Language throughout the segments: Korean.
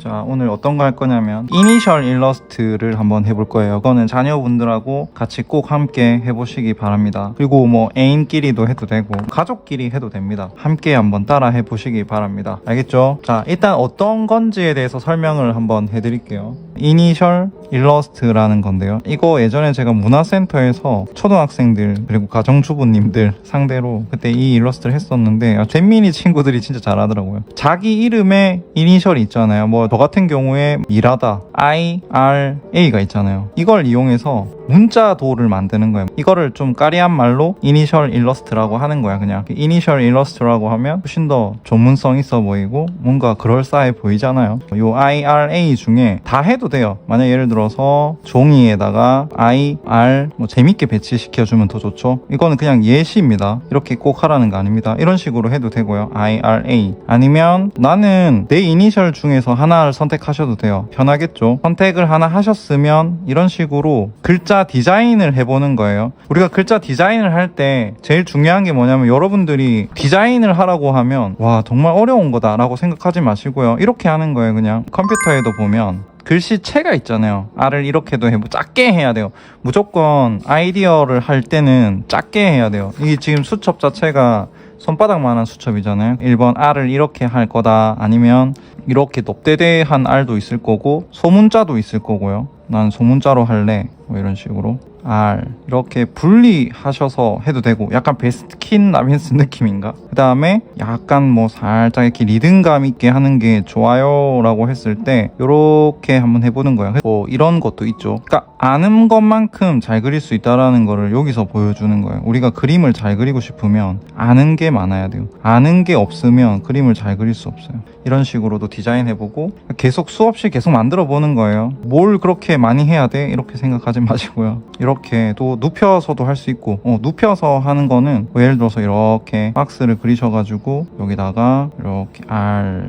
자, 오늘 어떤 거 할 거냐면 이니셜 일러스트를 한번 해볼 거예요. 그거는 자녀분들하고 같이 꼭 함께 해보시기 바랍니다. 그리고 뭐 애인끼리도 해도 되고 가족끼리 해도 됩니다. 함께 한번 따라 해보시기 바랍니다. 알겠죠? 자, 일단 어떤 건지에 대해서 설명을 한번 해드릴게요. 이니셜 일러스트라는 건데요. 이거 예전에 제가 문화센터에서 초등학생들 그리고 가정주부님들 상대로 그때 이 일러스트를 했었는데 잼민이 친구들이 진짜 잘하더라고요. 자기 이름에 이니셜이 있잖아요. 뭐 저 같은 경우에 미라다 IRA가 있잖아요. 이걸 이용해서 문자도를 만드는 거예요. 이거를 좀 까리한 말로 이니셜 일러스트라고 하는 거야. 그냥 이니셜 일러스트라고 하면 훨씬 더 전문성 있어 보이고 뭔가 그럴싸해 보이잖아요. 요 IRA 중에 다 해도 돼요. 만약 예를 들어서 종이에다가 IR 뭐 재밌게 배치시켜주면 더 좋죠. 이거는 그냥 예시입니다. 이렇게 꼭 하라는 거 아닙니다. 이런 식으로 해도 되고요. IRA 아니면 나는 내 이니셜 중에서 하나를 선택하셔도 돼요. 편하겠죠. 선택을 하나 하셨으면 이런 식으로 글자 디자인을 해보는 거예요. 우리가 글자 디자인을 할 때 제일 중요한 게 뭐냐면 여러분들이 디자인을 하라고 하면 와 정말 어려운 거다 라고 생각하지 마시고요. 이렇게 하는 거예요. 그냥 컴퓨터에도 보면 글씨체가 있잖아요. R을 이렇게도 해보 작게 해야 돼요. 무조건 아이디어를 할 때는 작게 해야 돼요. 이게 지금 수첩 자체가 손바닥만한 수첩이잖아요. 1번 R을 이렇게 할 거다 아니면 이렇게 넙대대한 R도 있을 거고 소문자도 있을 거고요. 난 소문자로 할래 뭐 이런 식으로 R 이렇게 분리하셔서 해도 되고 약간 베스킨 라빈스 느낌인가? 그 다음에 약간 뭐 살짝 이렇게 리듬감 있게 하는 게 좋아요 라고 했을 때 이렇게 한번 해보는 거예요. 뭐 이런 것도 있죠. 그러니까 아는 것만큼 잘 그릴 수 있다라는 거를 여기서 보여주는 거예요. 우리가 그림을 잘 그리고 싶으면 아는 게 많아야 돼요. 아는 게 없으면 그림을 잘 그릴 수 없어요. 이런 식으로도 디자인 해보고 계속 수없이 계속 만들어 보는 거예요. 뭘 그렇게 많이 해야 돼? 이렇게 생각하지 마시고요. 이렇게 또 눕혀서도 할 수 있고 눕혀서 하는 거는 뭐 예를 들어서 이렇게 박스를 그리셔가지고 여기다가 이렇게 R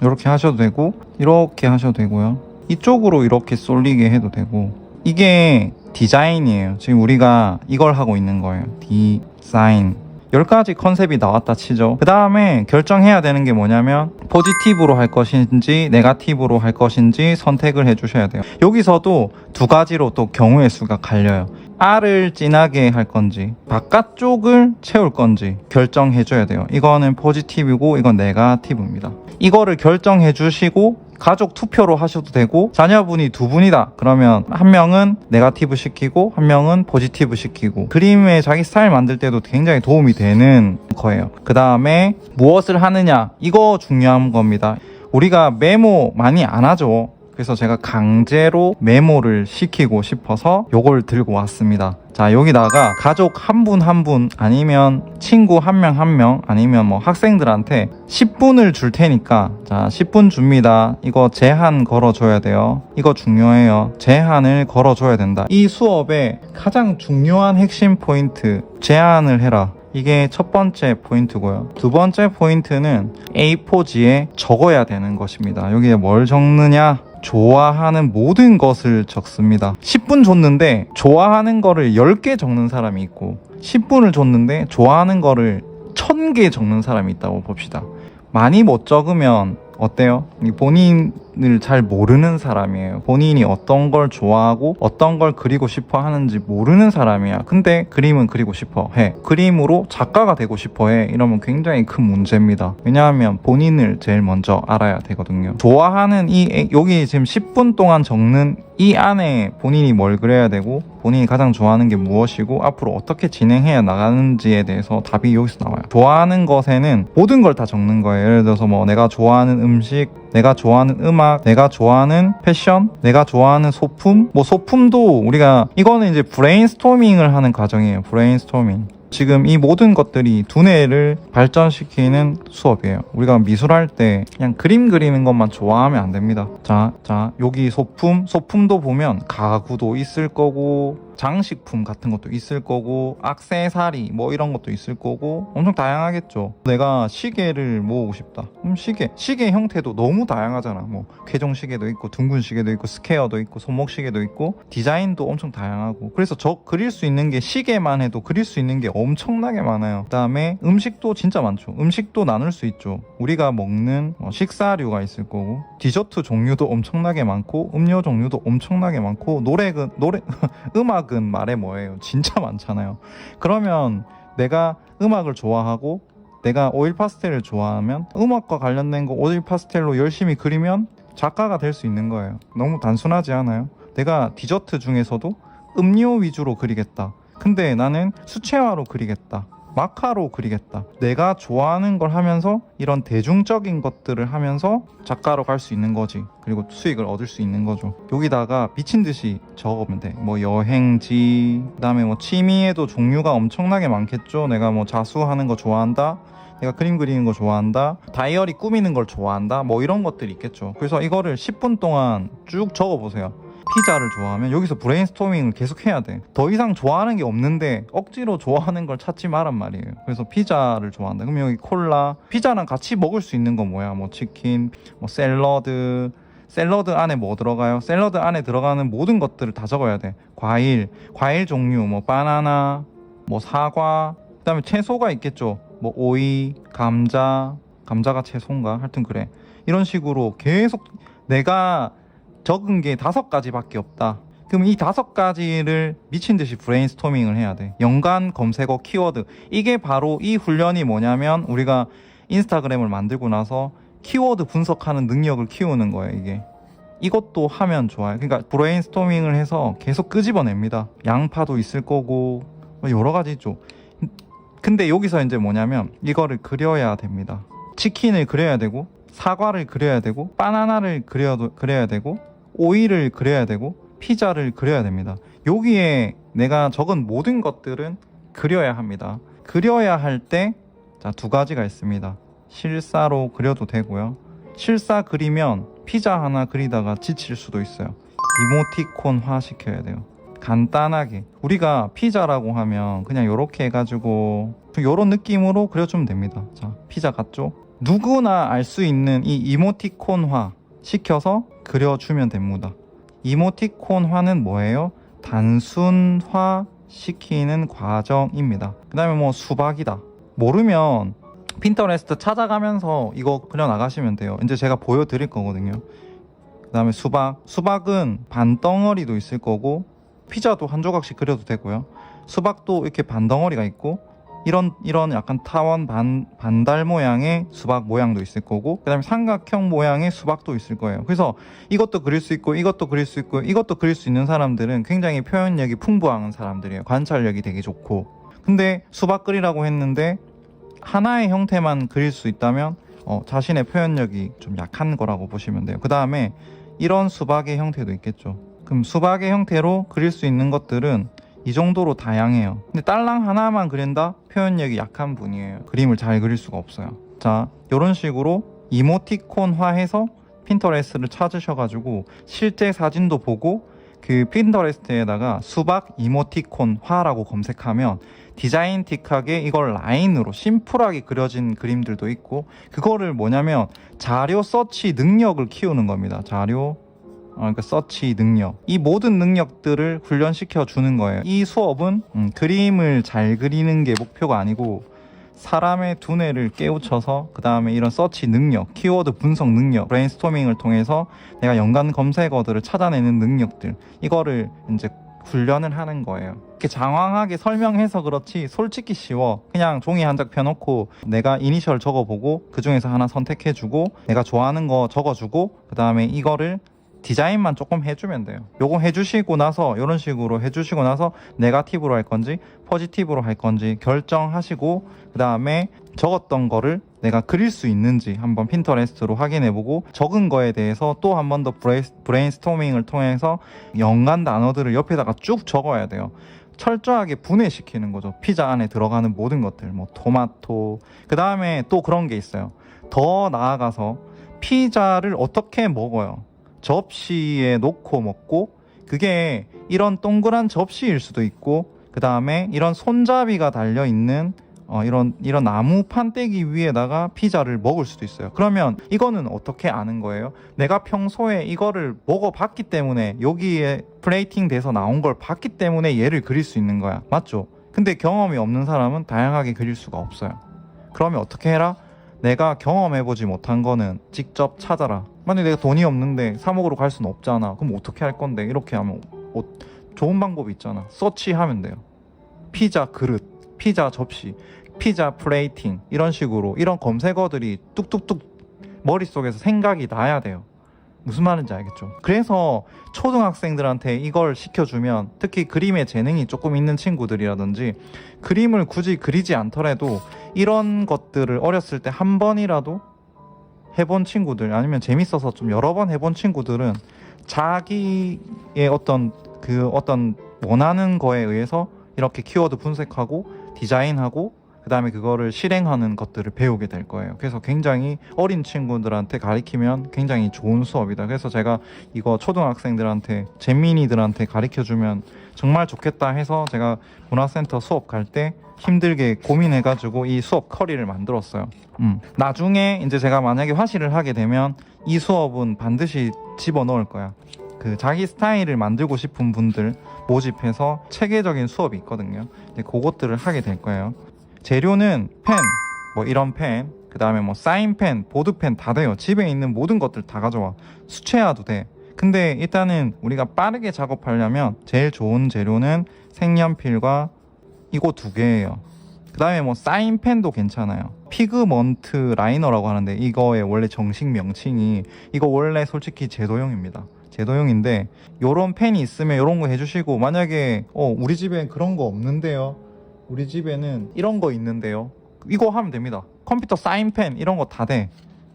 이렇게 하셔도 되고 이렇게 하셔도 되고요. 이쪽으로 이렇게 쏠리게 해도 되고 이게 디자인이에요. 지금 우리가 이걸 하고 있는 거예요. 디자인 10가지 컨셉이 나왔다 치죠. 그 다음에 결정해야 되는 게 뭐냐면 포지티브로 할 것인지 네거티브로 할 것인지 선택을 해주셔야 돼요. 여기서도 두 가지로 또 경우의 수가 갈려요. R을 진하게 할 건지 바깥쪽을 채울 건지 결정해줘야 돼요. 이거는 포지티브고 이건 네거티브입니다. 이거를 결정해 주시고 가족 투표로 하셔도 되고 자녀분이 두 분이다 그러면 한 명은 네거티브 시키고 한 명은 포지티브 시키고 그림에 자기 스타일 만들 때도 굉장히 도움이 되는 거예요. 그 다음에 무엇을 하느냐 이거 중요한 겁니다. 우리가 메모 많이 안 하죠. 그래서 제가 강제로 메모를 시키고 싶어서 요걸 들고 왔습니다. 자, 여기다가 가족 한 분 한 분 아니면 친구 한 명 한 명 아니면 뭐 학생들한테 10분을 줄 테니까 자 10분 줍니다. 이거 제한 걸어줘야 돼요. 이거 중요해요. 제한을 걸어줘야 된다. 이 수업의 가장 중요한 핵심 포인트 제한을 해라. 이게 첫 번째 포인트고요. 두 번째 포인트는 A4지에 적어야 되는 것입니다. 여기에 뭘 적느냐? 좋아하는 모든 것을 적습니다. 10분 줬는데 좋아하는 거를 10개 적는 사람이 있고 10분을 줬는데 좋아하는 거를 1000개 적는 사람이 있다고 봅시다. 많이 못 적으면 어때요? 본인을 잘 모르는 사람이에요. 본인이 어떤 걸 좋아하고 어떤 걸 그리고 싶어 하는지 모르는 사람이야. 근데 그림은 그리고 싶어 해. 그림으로 작가가 되고 싶어 해. 이러면 굉장히 큰 문제입니다. 왜냐하면 본인을 제일 먼저 알아야 되거든요. 좋아하는 여기 지금 10분 동안 적는 이 안에 본인이 뭘 그려야 되고 본인이 가장 좋아하는 게 무엇이고 앞으로 어떻게 진행해야 나가는지에 대해서 답이 여기서 나와요. 좋아하는 것에는 모든 걸 다 적는 거예요. 예를 들어서 뭐 내가 좋아하는 음식, 내가 좋아하는 음악, 내가 좋아하는 패션, 내가 좋아하는 소품, 뭐 소품도 우리가 이거는 이제 브레인스토밍을 하는 과정이에요. 브레인스토밍. 지금 이 모든 것들이 두뇌를 발전시키는 수업이에요. 우리가 미술할 때 그냥 그림 그리는 것만 좋아하면 안 됩니다. 자 여기 소품도 보면 가구도 있을 거고 장식품 같은 것도 있을 거고 액세서리 뭐 이런 것도 있을 거고 엄청 다양하겠죠. 내가 시계를 모으고 싶다. 시계 형태도 너무 다양하잖아. 뭐 쾌종 시계도 있고 둥근 시계도 있고 스퀘어도 있고 손목 시계도 있고 디자인도 엄청 다양하고 그래서 저 그릴 수 있는 게 시계만 해도 그릴 수 있는 게 엄청나게 많아요. 그다음에 음식도 진짜 많죠. 음식도 나눌 수 있죠. 우리가 먹는 식사류가 있을 거고 디저트 종류도 엄청나게 많고 음료 종류도 엄청나게 많고 음악은 말해 뭐예요. 진짜 많잖아요. 그러면 내가 음악을 좋아하고 내가 오일 파스텔을 좋아하면 음악과 관련된 거 오일 파스텔로 열심히 그리면 작가가 될 수 있는 거예요. 너무 단순하지 않아요? 내가 디저트 중에서도 음료 위주로 그리겠다. 근데 나는 수채화로 그리겠다. 마카로 그리겠다. 내가 좋아하는 걸 하면서 이런 대중적인 것들을 하면서 작가로 갈 수 있는 거지. 그리고 수익을 얻을 수 있는 거죠. 여기다가 미친 듯이 적으면 돼. 뭐 여행지, 그다음에 뭐 취미에도 종류가 엄청나게 많겠죠. 내가 뭐 자수하는 거 좋아한다. 내가 그림 그리는 거 좋아한다. 다이어리 꾸미는 걸 좋아한다. 뭐 이런 것들이 있겠죠. 그래서 이거를 10분 동안 쭉 적어보세요. 피자를 좋아하면 여기서 브레인스토밍을 계속 해야 돼. 더 이상 좋아하는 게 없는데 억지로 좋아하는 걸 찾지 마란 말이에요. 그래서 피자를 좋아한다. 그럼 여기 콜라, 피자랑 같이 먹을 수 있는 건 뭐야? 뭐 치킨, 뭐 샐러드 안에 뭐 들어가요? 샐러드 안에 들어가는 모든 것들을 다 적어야 돼. 과일 종류, 뭐 바나나, 뭐 사과, 그다음에 채소가 있겠죠. 뭐 오이, 감자가 채소인가? 하여튼 그래. 이런 식으로 계속 내가 적은 게 5가지밖에 없다. 그럼 이 5가지를 미친 듯이 브레인스토밍을 해야 돼. 연관 검색어 키워드. 이게 바로 이 훈련이 뭐냐면 우리가 인스타그램을 만들고 나서 키워드 분석하는 능력을 키우는 거예요. 이게. 이것도 하면 좋아요. 그러니까 브레인스토밍을 해서 계속 끄집어냅니다. 양파도 있을 거고 여러 가지 있죠. 근데 여기서 이제 뭐냐면 이거를 그려야 됩니다. 치킨을 그려야 되고 사과를 그려야 되고 바나나를 그려야 되고 오이를 그려야 되고 피자를 그려야 됩니다. 여기에 내가 적은 모든 것들은 그려야 합니다. 그려야 할 때 자, 2가지가 있습니다. 실사로 그려도 되고요. 실사 그리면 피자 하나 그리다가 지칠 수도 있어요. 이모티콘화 시켜야 돼요. 간단하게 우리가 피자라고 하면 그냥 이렇게 해가지고 이런 느낌으로 그려주면 됩니다. 자, 피자 같죠? 누구나 알 수 있는 이 이모티콘화 시켜서 그려주면 됩니다. 이모티콘화는 뭐예요? 단순화 시키는 과정입니다. 그 다음에 뭐 수박이다. 모르면 핀터레스트 찾아가면서 이거 그려 나가시면 돼요. 이제 제가 보여드릴 거거든요. 그 다음에 수박은 반덩어리도 있을 거고 피자도 한 조각씩 그려도 되고요. 수박도 이렇게 반덩어리가 있고 이런 약간 타원 반달 모양의 수박 모양도 있을 거고 그 다음에 삼각형 모양의 수박도 있을 거예요. 그래서 이것도 그릴 수 있고 이것도 그릴 수 있고 이것도 그릴 수 있는 사람들은 굉장히 표현력이 풍부한 사람들이에요. 관찰력이 되게 좋고. 근데 수박 그리라고 했는데 하나의 형태만 그릴 수 있다면 자신의 표현력이 좀 약한 거라고 보시면 돼요. 그 다음에 이런 수박의 형태도 있겠죠. 그럼 수박의 형태로 그릴 수 있는 것들은 이 정도로 다양해요. 근데 딸랑 하나만 그린다? 표현력이 약한 분이에요. 그림을 잘 그릴 수가 없어요. 자, 이런 식으로 이모티콘화해서 핀터레스트를 찾으셔가지고 실제 사진도 보고 그 핀터레스트에다가 수박 이모티콘화라고 검색하면 디자인틱하게 이걸 라인으로 심플하게 그려진 그림들도 있고 그거를 뭐냐면 자료 서치 능력을 키우는 겁니다. 그러니까 서치 능력. 이 모든 능력들을 훈련시켜 주는 거예요. 이 수업은 그림을 잘 그리는 게 목표가 아니고 사람의 두뇌를 깨우쳐서 그 다음에 이런 서치 능력, 키워드 분석 능력, 브레인스토밍을 통해서 내가 연관 검색어들을 찾아내는 능력들 이거를 이제 훈련을 하는 거예요. 이렇게 장황하게 설명해서 그렇지 솔직히 쉬워. 그냥 종이 한 장 펴놓고 내가 이니셜 적어보고 그 중에서 하나 선택해주고 내가 좋아하는 거 적어주고 그 다음에 이거를 디자인만 조금 해주면 돼요. 요거 해주시고 나서 이런 식으로 해주시고 나서 네거티브로 할 건지 포지티브로 할 건지 결정하시고 그 다음에 적었던 거를 내가 그릴 수 있는지 한번 핀터레스트로 확인해보고 적은 거에 대해서 또 한 번 더 브레인스토밍을 통해서 연관 단어들을 옆에다가 쭉 적어야 돼요. 철저하게 분해시키는 거죠. 피자 안에 들어가는 모든 것들, 뭐 토마토. 그 다음에 또 그런 게 있어요. 더 나아가서 피자를 어떻게 먹어요? 접시에 놓고 먹고 그게 이런 동그란 접시일 수도 있고, 그 다음에 이런 손잡이가 달려있는 이런 나무 판때기 위에다가 피자를 먹을 수도 있어요. 그러면 이거는 어떻게 아는 거예요? 내가 평소에 이거를 먹어봤기 때문에, 여기에 플레이팅 돼서 나온 걸 봤기 때문에 얘를 그릴 수 있는 거야. 맞죠? 근데 경험이 없는 사람은 다양하게 그릴 수가 없어요. 그러면 어떻게 해라? 내가 경험해보지 못한 거는 직접 찾아라. 만약에 내가 돈이 없는데 사 먹으러 갈 수는 없잖아. 그럼 어떻게 할 건데? 이렇게 하면 좋은 방법이 있잖아. 서치하면 돼요. 피자 그릇, 피자 접시, 피자 플레이팅, 이런 식으로 이런 검색어들이 뚝뚝뚝 머릿속에서 생각이 나야 돼요. 무슨 말인지 알겠죠? 그래서 초등학생들한테 이걸 시켜주면, 특히 그림에 재능이 조금 있는 친구들이라든지 그림을 굳이 그리지 않더라도 이런 것들을 어렸을 때 한 번이라도 해본 친구들, 아니면 재밌어서 좀 여러 번 해본 친구들은 자기의 어떤 원하는 거에 의해서 이렇게 키워드 분석하고 디자인하고 그 다음에 그거를 실행하는 것들을 배우게 될 거예요. 그래서 굉장히 어린 친구들한테 가르치면 굉장히 좋은 수업이다. 그래서 제가 이거 초등학생들한테, 잼민이들한테 가르쳐주면 정말 좋겠다 해서 제가 문화센터 수업 갈 때 힘들게 고민해가지고 이 수업 커리를 만들었어요. 나중에 이제 제가 만약에 화실을 하게 되면 이 수업은 반드시 집어넣을 거야. 그 자기 스타일을 만들고 싶은 분들 모집해서 체계적인 수업이 있거든요. 이제 그것들을 하게 될 거예요. 재료는 펜, 뭐 이런 펜, 그 다음에 뭐 사인펜, 보드펜 다 돼요. 집에 있는 모든 것들 다 가져와. 수채화도 돼. 근데 일단은 우리가 빠르게 작업하려면 제일 좋은 재료는 색연필과 이거 2개예요. 그 다음에 뭐 사인펜도 괜찮아요. 피그먼트 라이너라고 하는데 이거의 원래 정식 명칭이, 이거 원래 솔직히 제도용입니다. 제도용인데 요런 펜이 있으면 요런 거 해주시고, 만약에 우리 집엔 그런 거 없는데요, 우리 집에는 이런 거 있는데요, 이거 하면 됩니다. 컴퓨터 사인펜 이런 거 다 돼.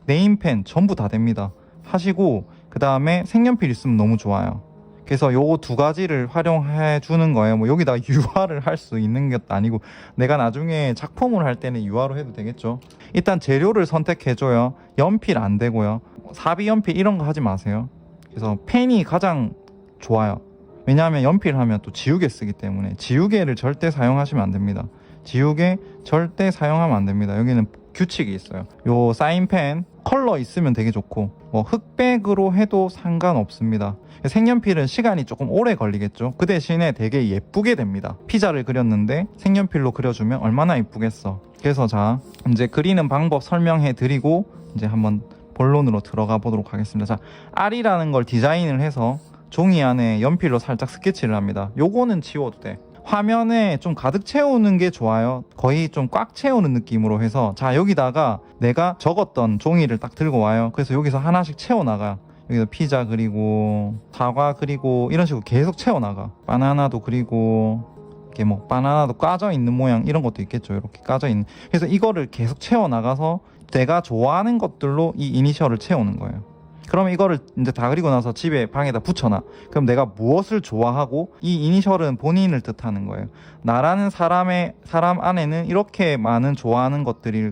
네임펜 전부 다 됩니다. 하시고, 그 다음에 색연필 있으면 너무 좋아요. 그래서 요거 2가지를 활용해 주는 거예요. 뭐 여기다 유화를 할 수 있는 것도 아니고, 내가 나중에 작품을 할 때는 유화로 해도 되겠죠. 일단 재료를 선택해 줘요. 연필 안 되고요. 사비 연필 이런 거 하지 마세요. 그래서 펜이 가장 좋아요. 왜냐하면 연필 하면 또 지우개 쓰기 때문에 지우개를 절대 사용하시면 안 됩니다. 지우개 절대 사용하면 안 됩니다. 여기는 규칙이 있어요. 요 사인펜 컬러 있으면 되게 좋고, 뭐 흑백으로 해도 상관없습니다. 색연필은 시간이 조금 오래 걸리겠죠. 그 대신에 되게 예쁘게 됩니다. 피자를 그렸는데 색연필로 그려주면 얼마나 예쁘겠어. 그래서 자, 이제 그리는 방법 설명해 드리고 이제 한번 본론으로 들어가 보도록 하겠습니다. 자, R이라는 걸 디자인을 해서 종이 안에 연필로 살짝 스케치를 합니다. 요거는 지워도 돼. 화면에 좀 가득 채우는 게 좋아요. 거의 좀 꽉 채우는 느낌으로 해서, 자, 여기다가 내가 적었던 종이를 딱 들고 와요. 그래서 여기서 하나씩 채워나가. 여기서 피자 그리고 사과 그리고 이런 식으로 계속 채워나가. 바나나도 그리고, 이렇게 뭐 바나나도 까져 있는 모양 이런 것도 있겠죠. 이렇게 까져 있는. 그래서 이거를 계속 채워나가서 내가 좋아하는 것들로 이 이니셜을 채우는 거예요. 그러면 이거를 이제 다 그리고 나서 집에 방에다 붙여놔. 그럼 내가 무엇을 좋아하고, 이 이니셜은 본인을 뜻하는 거예요. 나라는 사람 안에는 이렇게 많은 좋아하는 것들이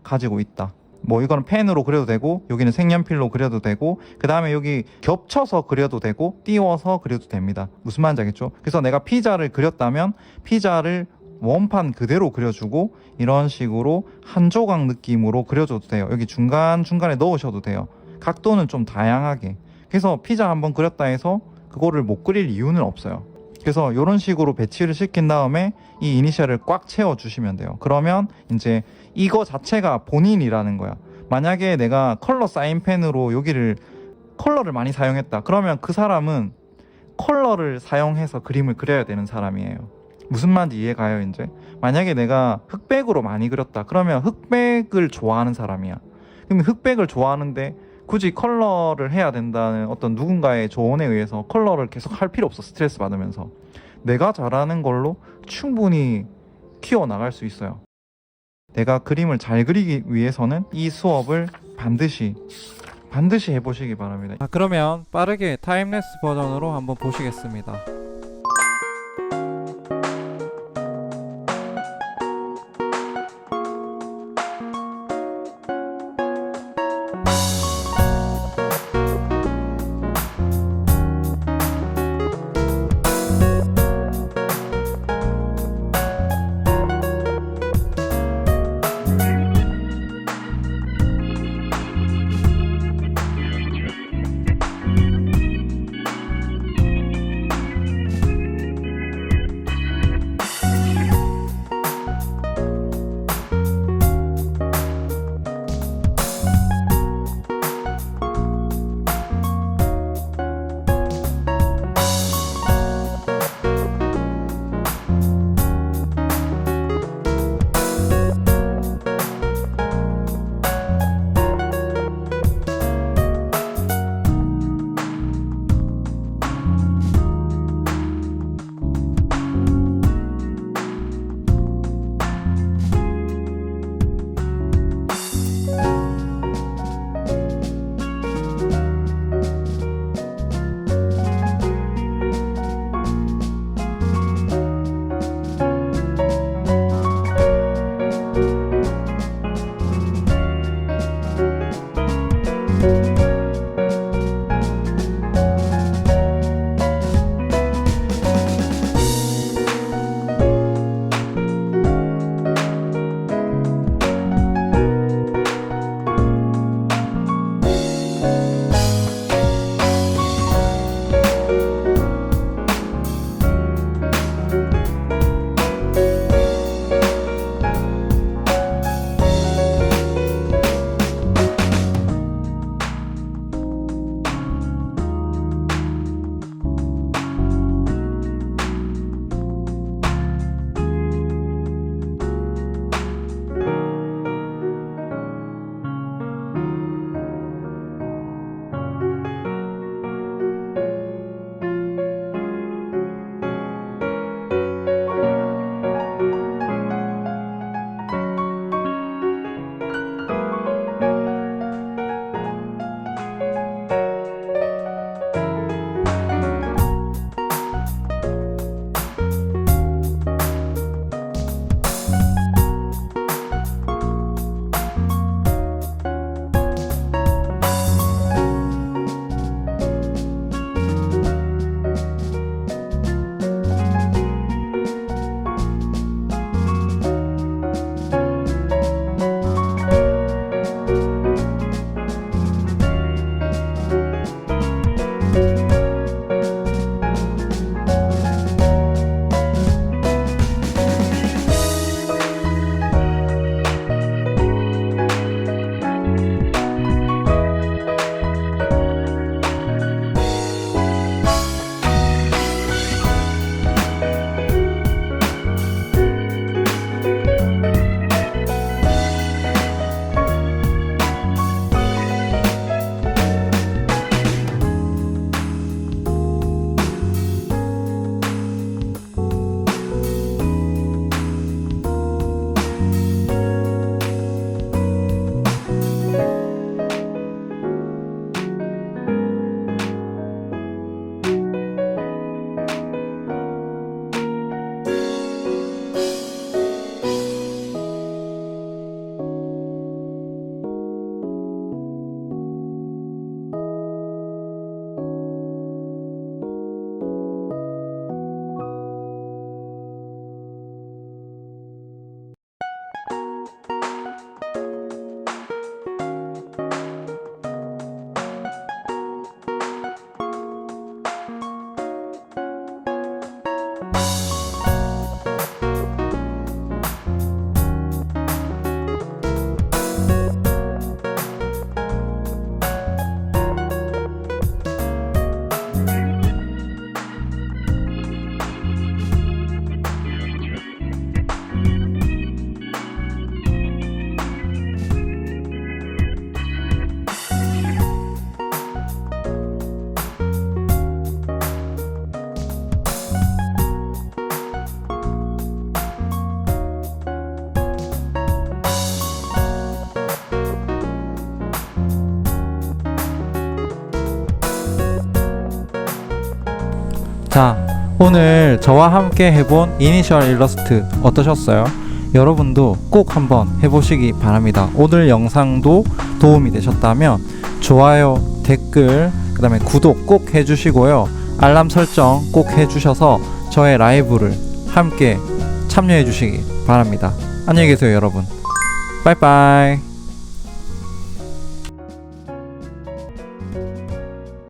가지고 있다. 뭐 이거는 펜으로 그려도 되고, 여기는 색연필로 그려도 되고, 그 다음에 여기 겹쳐서 그려도 되고 띄워서 그려도 됩니다. 무슨 말인지 알겠죠? 그래서 내가 피자를 그렸다면 피자를 원판 그대로 그려주고, 이런 식으로 한 조각 느낌으로 그려줘도 돼요. 여기 중간중간에 넣으셔도 돼요. 각도는 좀 다양하게. 그래서 피자 한번 그렸다 해서 그거를 못 그릴 이유는 없어요. 그래서 이런 식으로 배치를 시킨 다음에 이 이니셜을 꽉 채워 주시면 돼요. 그러면 이제 이거 자체가 본인이라는 거야. 만약에 내가 컬러 사인펜으로 여기를 컬러를 많이 사용했다, 그러면 그 사람은 컬러를 사용해서 그림을 그려야 되는 사람이에요. 무슨 말인지 이해가요? 이제 만약에 내가 흑백으로 많이 그렸다, 그러면 흑백을 좋아하는 사람이야. 그럼 흑백을 좋아하는데 굳이 컬러를 해야 된다는 어떤 누군가의 조언에 의해서 컬러를 계속 할 필요 없어. 스트레스 받으면서 내가 잘하는 걸로 충분히 키워나갈 수 있어요. 내가 그림을 잘 그리기 위해서는 이 수업을 반드시 해보시기 바랍니다. 그러면 빠르게 타임랩스 버전으로 한번 보시겠습니다. 자, 오늘 저와 함께 해본 이니셜 일러스트 어떠셨어요? 여러분도 꼭 한번 해보시기 바랍니다. 오늘 영상도 도움이 되셨다면 좋아요, 댓글, 그 다음에 구독 꼭 해주시고요. 알람 설정 꼭 해주셔서 저의 라이브를 함께 참여해 주시기 바랍니다. 안녕히 계세요, 여러분. 빠이빠이.